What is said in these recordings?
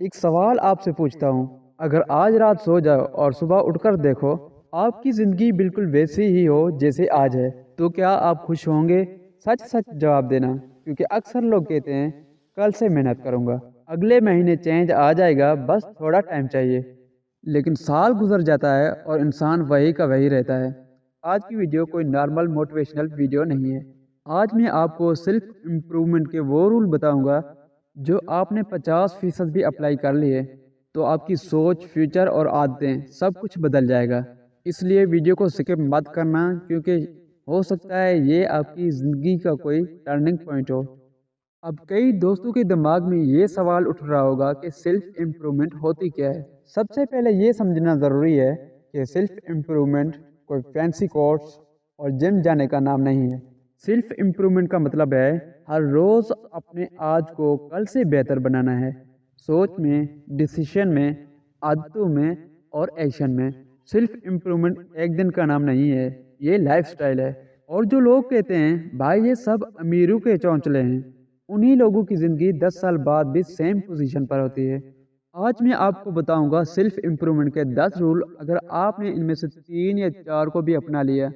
ایک سوال آپ سے پوچھتا ہوں، اگر آج رات سو جاؤ اور صبح اٹھ کر دیکھو آپ کی زندگی بالکل ویسی ہی ہو جیسے آج ہے، تو کیا آپ خوش ہوں گے؟ سچ سچ جواب دینا، کیونکہ اکثر لوگ کہتے ہیں کل سے محنت کروں گا، اگلے مہینے چینج آ جائے گا، بس تھوڑا ٹائم چاہیے۔ لیکن سال گزر جاتا ہے اور انسان وہی کا وہی رہتا ہے۔ آج کی ویڈیو کوئی نارمل موٹیویشنل ویڈیو نہیں ہے۔ آج میں آپ کو سیلف امپرومنٹ کے وہ رول بتاؤں گا جو آپ نے 50% بھی اپلائی کر لیے تو آپ کی سوچ، فیوچر اور عادتیں سب کچھ بدل جائے گا۔ اس لیے ویڈیو کو سکپ مت کرنا، کیونکہ ہو سکتا ہے یہ آپ کی زندگی کا کوئی ٹرننگ پوائنٹ ہو۔ اب کئی دوستوں کے دماغ میں یہ سوال اٹھ رہا ہوگا کہ سیلف امپرومنٹ ہوتی کیا ہے؟ سب سے پہلے یہ سمجھنا ضروری ہے کہ سیلف امپرومنٹ کوئی فینسی کورس اور جم جانے کا نام نہیں ہے۔ سیلف امپرومنٹ کا مطلب ہے ہر روز اپنے آج کو کل سے بہتر بنانا ہے، سوچ میں، ڈیسیشن میں، عادتوں میں اور ایکشن میں۔ سیلف امپرومنٹ ایک دن کا نام نہیں ہے، یہ لائف سٹائل ہے۔ اور جو لوگ کہتے ہیں بھائی یہ سب امیروں کے چونچلے ہیں، انہی لوگوں کی زندگی 10 سال بعد بھی سیم پوزیشن پر ہوتی ہے۔ آج میں آپ کو بتاؤں گا سیلف امپرومنٹ کے 10 رول۔ اگر آپ نے ان میں سے 3 یا 4 کو بھی اپنا لیا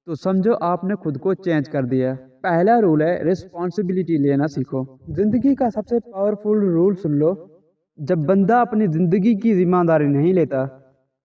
تو سمجھو آپ نے خود کو چینج کر دیا۔ پہلا رول ہے رسپانسبلٹی لینا سیکھو۔ زندگی کا سب سے پاورفل رول سن لو، جب بندہ اپنی زندگی کی ذمہ داری نہیں لیتا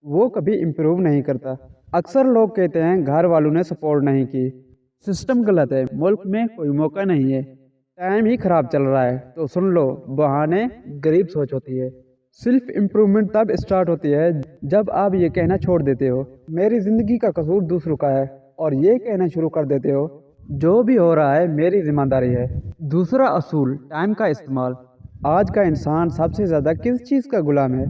وہ کبھی امپروو نہیں کرتا۔ اکثر لوگ کہتے ہیں گھر والوں نے سپورٹ نہیں کی، سسٹم غلط ہے، ملک میں کوئی موقع نہیں ہے، ٹائم ہی خراب چل رہا ہے۔ تو سن لو، بہانے غریب سوچ ہوتی ہے۔ سیلف امپرومنٹ تب اسٹارٹ ہوتی ہے جب آپ یہ کہنا چھوڑ دیتے ہو میری زندگی کا قصور دوسروں کا ہے، اور یہ کہنا شروع کر دیتے ہو جو بھی ہو رہا ہے میری ذمہ داری ہے۔ دوسرا اصول، ٹائم کا استعمال۔ آج کا انسان سب سے زیادہ کس چیز کا غلام ہے؟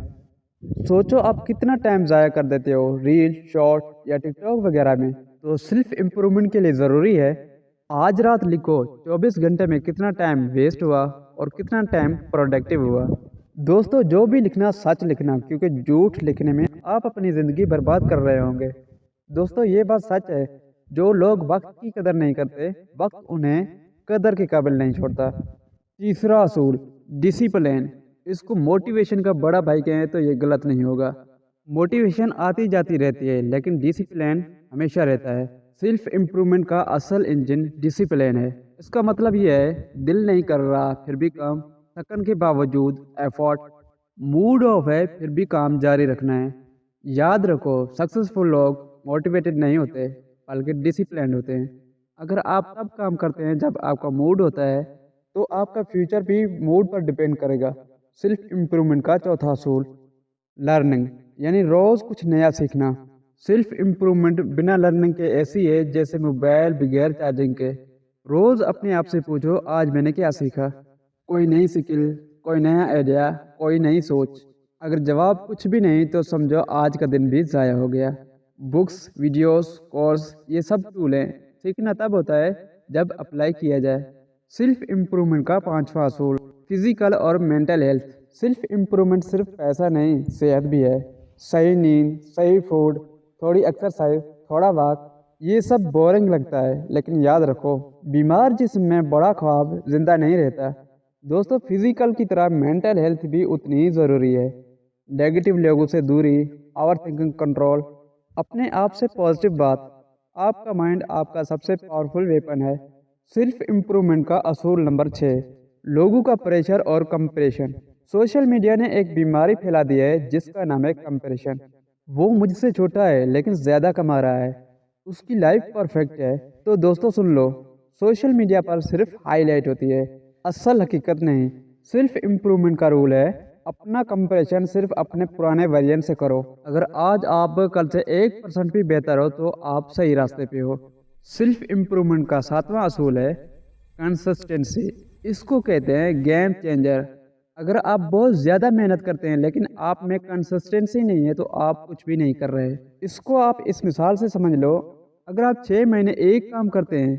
سوچو آپ کتنا ٹائم ضائع کر دیتے ہو ریل، شارٹ یا ٹک ٹاک وغیرہ میں۔ تو سیلف امپرومنٹ کے لیے ضروری ہے آج رات لکھو 24 گھنٹے میں کتنا ٹائم ویسٹ ہوا اور کتنا ٹائم پروڈکٹیو ہوا۔ دوستو جو بھی لکھنا سچ لکھنا، کیونکہ جھوٹ لکھنے میں آپ اپنی زندگی برباد کر رہے ہوں گے۔ دوستو یہ بات سچ ہے، جو لوگ وقت کی قدر نہیں کرتے وقت انہیں قدر کے قابل نہیں چھوڑتا۔ تیسرا اصول، ڈسپلن۔ اس کو موٹیویشن کا بڑا بھائی کہیں تو یہ غلط نہیں ہوگا۔ موٹیویشن آتی جاتی رہتی ہے لیکن ڈسپلن ہمیشہ رہتا ہے۔ سیلف امپرومنٹ کا اصل انجن ڈسپلن ہے۔ اس کا مطلب یہ ہے دل نہیں کر رہا پھر بھی کام، تھکن کے باوجود ایفورٹ، موڈ آف ہے پھر بھی کام جاری رکھنا ہے۔ یاد رکھو سکسیسفل لوگ موٹیویٹڈ نہیں ہوتے بلکہ ڈسپلنڈ ہوتے ہیں۔ اگر آپ تب کام کرتے ہیں جب آپ کا موڈ ہوتا ہے تو آپ کا فیوچر بھی موڈ پر ڈیپینڈ کرے گا۔ سیلف امپرومنٹ کا چوتھا اصول، لرننگ، یعنی روز کچھ نیا سیکھنا۔ سیلف امپرومنٹ بنا لرننگ کے ایسی ہے جیسے موبائل بغیر چارجنگ کے۔ روز اپنے آپ سے پوچھو آج میں نے کیا سیکھا، کوئی نئی سکل، کوئی نیا آئیڈیا، کوئی نئی سوچ۔ اگر جواب کچھ بھی نہیں تو سمجھو آج کا دن بھی ضائع ہو گیا۔ بکس، ویڈیوز، کورس، یہ سب ٹول ہیں، سیکھنا تب ہوتا ہے جب اپلائی کیا جائے۔ سیلف امپرومنٹ کا پانچواں اصول، فزیکل اور مینٹل ہیلتھ۔ سیلف امپرومنٹ صرف پیسہ نہیں، صحت بھی ہے۔ صحیح نیند، صحیح فوڈ، تھوڑی ایکسرسائز، تھوڑا واک۔ یہ سب بورنگ لگتا ہے لیکن یاد رکھو بیمار جسم میں بڑا خواب زندہ نہیں رہتا۔ دوستو فزیکل کی طرح مینٹل ہیلتھ بھی اتنی ہی ضروری ہے۔ نیگیٹو لوگوں سے دوری، اوور تھنکنگ کنٹرول، اپنے آپ سے پازیٹیو بات۔ آپ کا مائنڈ آپ کا سب سے پاورفل ویپن ہے۔ سیلف امپرومنٹ کا اصول نمبر 6، لوگوں کا پریشر اور کمپریشن۔ سوشل میڈیا نے ایک بیماری پھیلا دی ہے جس کا نام ہے کمپریشن۔ وہ مجھ سے چھوٹا ہے لیکن زیادہ کما رہا ہے، اس کی لائف پرفیکٹ ہے۔ تو دوستو سن لو، سوشل میڈیا پر صرف ہائی لائٹ ہوتی ہے، اصل حقیقت نہیں۔ سیلف امپرومنٹ کا رول ہے اپنا کمپریشن صرف اپنے پرانے ورژن سے کرو۔ اگر آج آپ کل سے 1% بھی بہتر ہو تو آپ صحیح راستے پہ ہو۔ سیلف امپرومنٹ کا ساتواں اصول ہے کنسسٹنسی۔ اس کو کہتے ہیں گیم چینجر۔ اگر آپ بہت زیادہ محنت کرتے ہیں لیکن آپ میں کنسسٹنسی نہیں ہے تو آپ کچھ بھی نہیں کر رہے۔ اس کو آپ اس مثال سے سمجھ لو، اگر آپ 6 مہینے ایک کام کرتے ہیں،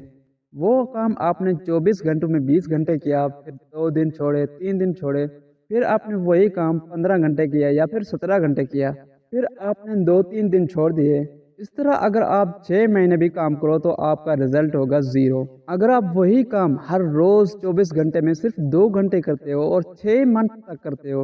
وہ کام آپ نے 24 گھنٹوں میں 20 گھنٹے کیا، پھر 2 دن چھوڑے، 3 دن چھوڑے، پھر آپ نے وہی کام 15 گھنٹے کیا یا پھر 17 گھنٹے کیا، پھر آپ نے 2-3 دن چھوڑ دیے۔ اس طرح اگر آپ 6 مہینے بھی کام کرو تو آپ کا رزلٹ ہوگا 0۔ اگر آپ وہی کام ہر روز 24 گھنٹے میں صرف 2 گھنٹے کرتے ہو اور 6 منتھ تک کرتے ہو